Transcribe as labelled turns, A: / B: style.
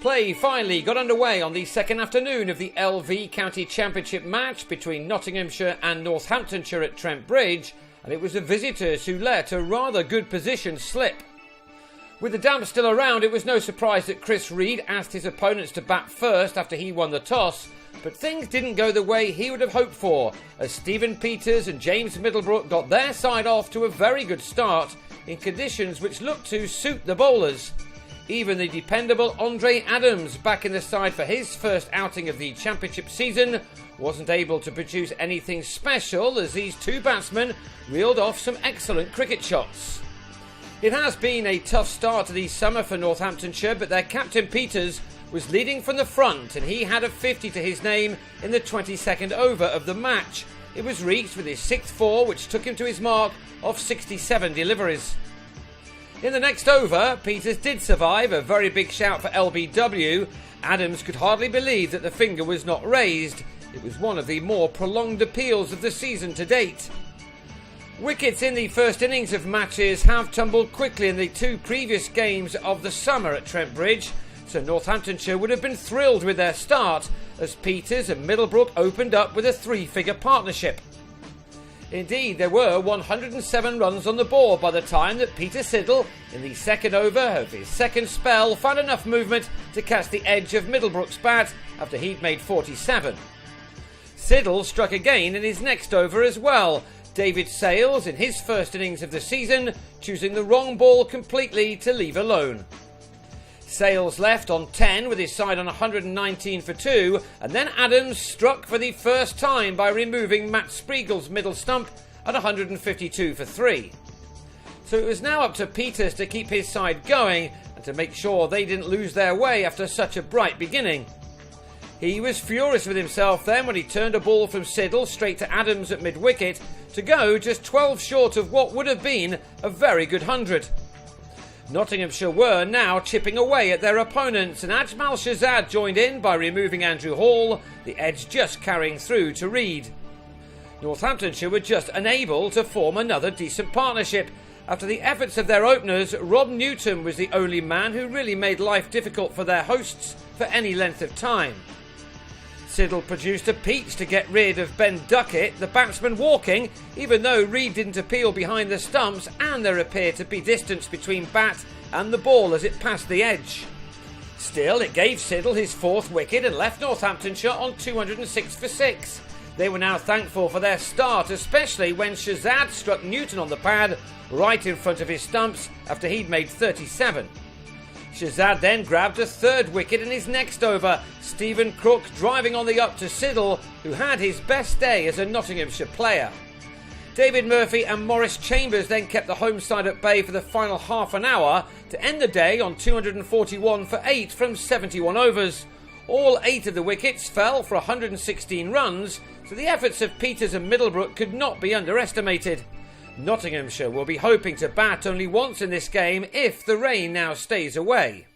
A: Play finally got underway on the second afternoon of the LV County Championship match between Nottinghamshire and Northamptonshire at Trent Bridge, and it was the visitors who let a rather good position slip. With the damp still around, it was no surprise that Chris Reed asked his opponents to bat first after he won the toss, but things didn't go the way he would have hoped for, as Stephen Peters and James Middlebrook got their side off to a very good start in conditions which looked to suit the bowlers. Even the dependable Andre Adams, back in the side for his first outing of the championship season, wasn't able to produce anything special as these two batsmen reeled off some excellent cricket shots. It has been a tough start to the summer for Northamptonshire, but their captain Peters was leading from the front and he had a 50 to his name in the 22nd over of the match. It was reached with his 6th four, which took him to his mark of 67 deliveries. In the next over, Peters did survive a very big shout for LBW. Adams could hardly believe that the finger was not raised. It was one of the more prolonged appeals of the season to date. Wickets in the first innings of matches have tumbled quickly in the two previous games of the summer at Trent Bridge, so Northamptonshire would have been thrilled with their start as Peters and Middlebrook opened up with a three-figure partnership. Indeed, there were 107 runs on the board by the time that Peter Siddle, in the second over of his second spell, found enough movement to catch the edge of Middlebrook's bat after he'd made 47. Siddle struck again in his next over as well, David Sales, in his first innings of the season, choosing the wrong ball completely to leave alone. Sales left on 10 with his side on 119 for 2, and then Adams struck for the first time by removing Matt Spriegel's middle stump at 152 for 3. So it was now up to Peters to keep his side going and to make sure they didn't lose their way after such a bright beginning. He was furious with himself then when he turned a ball from Siddle straight to Adams at mid-wicket to go just 12 short of what would have been a very good 100. Nottinghamshire were now chipping away at their opponents, and Ajmal Shahzad joined in by removing Andrew Hall, the edge just carrying through to Reed. Northamptonshire were just unable to form another decent partnership. After the efforts of their openers, Rob Newton was the only man who really made life difficult for their hosts for any length of time. Siddle produced a peach to get rid of Ben Duckett, the batsman walking, even though Reed didn't appeal behind the stumps and there appeared to be distance between bat and the ball as it passed the edge. Still, it gave Siddle his 4th wicket and left Northamptonshire on 206 for 6. They were now thankful for their start, especially when Shahzad struck Newton on the pad right in front of his stumps after he'd made 37. Shahzad then grabbed a 3rd wicket in his next over, Stephen Crook driving on the up to Siddle, who had his best day as a Nottinghamshire player. David Murphy and Maurice Chambers then kept the home side at bay for the final half an hour to end the day on 241 for 8 from 71 overs. All 8 of the wickets fell for 116 runs, so the efforts of Peters and Middlebrook could not be underestimated. Nottinghamshire will be hoping to bat only once in this game if the rain now stays away.